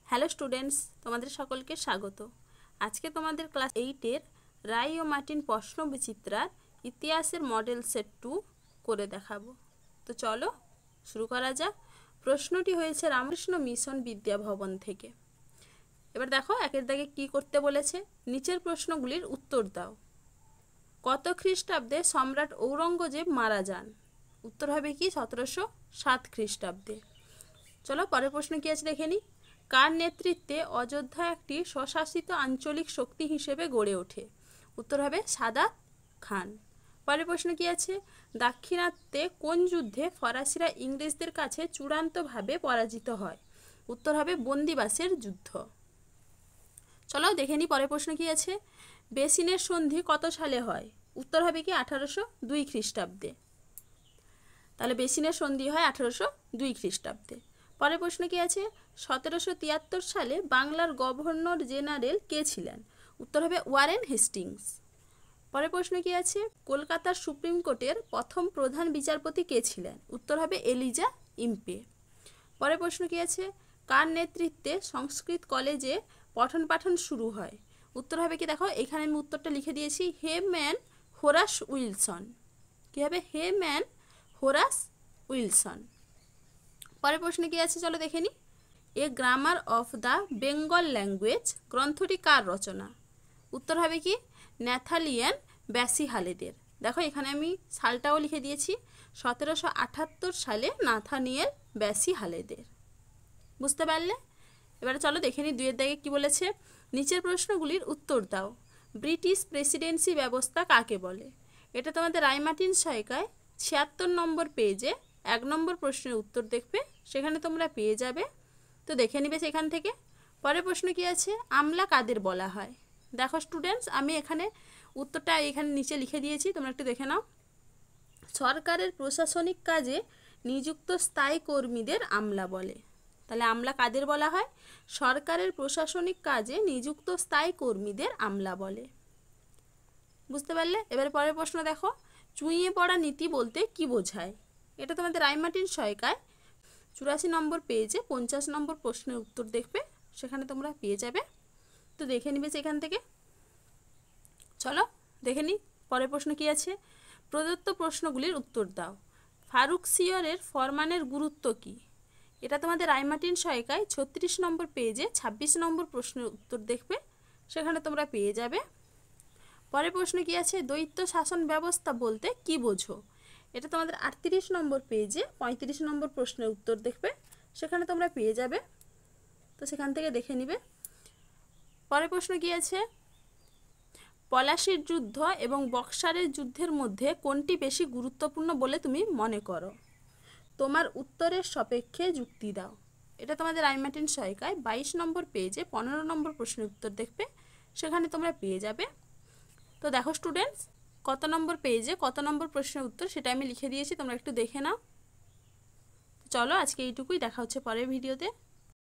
Hello students, তোমাদের সকলকে স্বাগত। আজকে তোমাদের ক্লাস 8-এর রায় ও মার্টিন প্রশ্নবিচিত্রার ইতিহাসের মডেল সেট 2 করে দেখাবো। তো চলো শুরু করা যাক। প্রশ্নটি হয়েছে রামকৃষ্ণ মিশন বিদ্যাভবন থেকে। এবার দেখো একের দাগে কি করতে বলেছে। নিচের প্রশ্নগুলির উত্তর দাও। কত খ্রিস্টাব্দে সম্রাট ঔরঙ্গজেব মারা যান? উত্তর হবে কি 1707 খ্রিস্টাব্দে। চলো পরের প্রশ্ন কি আছে দেখে নিই। কার নেতৃত্বে অযোধ্যা একটি স্বশাসিত আঞ্চলিক শক্তি হিসেবে গড়ে ওঠে? উত্তর হবে সাদাত খান। পরের প্রশ্ন কি আছে। দাক্ষিণাত্যে কোন যুদ্ধে ফরাসিরা ইংরেজদের কাছে চূড়ান্তভাবে পরাজিত হয়? উত্তর হবে বন্দিবাসের যুদ্ধ। চলো দেখে নিই পরের প্রশ্ন কি আছে। বেসিনের সন্ধি কত সালে হয়? উত্তর হবে কি 1802 খ্রিস্টাব্দে। তাহলে বেসিনের সন্ধি হয় 1802 খ্রিস্টাব্দে। পরের প্রশ্ন কি আছে। 1773 সালে বাংলার গভর্নর জেনারেল কে ছিলেন? উত্তর হবে ওয়ারেন হেস্টিংস। পরের প্রশ্ন কি আছে। কলকাতার সুপ্রিম কোর্টের প্রথম প্রধান বিচারপতি কে ছিলেন? উত্তর হবে এলিজা ইম্পে। পরের প্রশ্ন কি আছে। কার নেতৃত্বে সংস্কৃত কলেজে পঠন পাঠন শুরু হয়? উত্তর হবে কি দেখো এখানে আমি উত্তরটা লিখে দিয়েছি, হেম্যান হোরাস উইলসন। কি হবে? Hayman Horace Wilson. পরের প্রশ্ন কি আছে চলো দেখে নিই। A grammar of the Bengal language গ্রন্থটি কার রচনা? উত্তর হবে কি ন্যাথালিয়ান ব্যাসি হালেদের। দেখো এখানে আমি সালটাও লিখে দিয়েছি, 1778 সালে নাথানিয়েল ব্যাসি হালেদের। বুঝতে পারলে? এবারে চলো দেখে নিই দুইয়ের দাগে কি বলেছে। নিচের প্রশ্নগুলির উত্তর দাও। ব্রিটিশ প্রেসিডেন্সি ব্যবস্থা কাকে বলে? এটা তোমাদের রায় মার্টিন সহায়িকায় 76 নম্বর পেজে 1 নম্বর প্রশ্নের উত্তর দেখবে, সেখানে তোমরা পেয়ে যাবে। তো দেখে নিবে সেখান থেকে। পরের প্রশ্ন কি আছে। আমলা কাদের বলা হয়? দেখো স্টুডেন্টস আমি এখানে উত্তরটা এখানে নিচে লিখে দিয়েছি, তোমরা একটু দেখে নাও। সরকারের প্রশাসনিক কাজে নিযুক্ত স্থায়ী কর্মীদের আমলা বলে। তাহলে আমলা কাদের বলা হয়? সরকারের প্রশাসনিক কাজে নিযুক্ত স্থায়ী কর্মীদের আমলা বলে। বুঝতে পারলে? এবারে পরের প্রশ্ন দেখো। চুঁইয়ে পড়া নীতি বলতে কি বোঝায়? এটা তোমাদের রায় মার্টিন সহায়িকায় 84 নম্বর পেজে 50 নম্বর প্রশ্নের উত্তর দেখবে, সেখানে তোমরা পেয়ে যাবে। তো দেখে নিবে সেখান থেকে। চলো দেখে নিই পরের প্রশ্ন কি আছে। প্রদত্ত প্রশ্নগুলির উত্তর দাও। ফারুকসিয়রের ফরমানের গুরুত্ব কি? এটা তোমাদের রায় মার্টিন সহায়িকায় 36 নম্বর পেজে 26 নম্বর প্রশ্নের উত্তর দেখবে, সেখানে তোমরা পেয়ে যাবে। পরের প্রশ্ন কি আছে। দ্বৈত শাসন ব্যবস্থা বলতে কি বোঝো? এটা তোমাদের 38 নম্বর পেজে 35 নম্বর প্রশ্নের উত্তর দেখবে, সেখানে তোমরা পেয়ে যাবে। তো সেখান থেকে দেখে নিবে। পরের প্রশ্ন কি আছে। পলাশির যুদ্ধ এবং বক্সারের যুদ্ধের মধ্যে কোনটি বেশি গুরুত্বপূর্ণ বলে তুমি মনে করো? তোমার উত্তরের সাপেক্ষে যুক্তি দাও। এটা তোমাদের রায় মার্টিন সহায়িকায় 22 নম্বর পেজে 15 নম্বর প্রশ্নের উত্তর দেখবে, সেখানে তোমরা পেয়ে যাবে। তো দেখো স্টুডেন্টস কত নম্বর পেজে কত নম্বর প্রশ্নের উত্তর সেটা আমি লিখে দিয়েছি, তোমরা একটু দেখে নাও। চলো আজকে এইটুকুই, দেখা হচ্ছে পরের ভিডিওতে।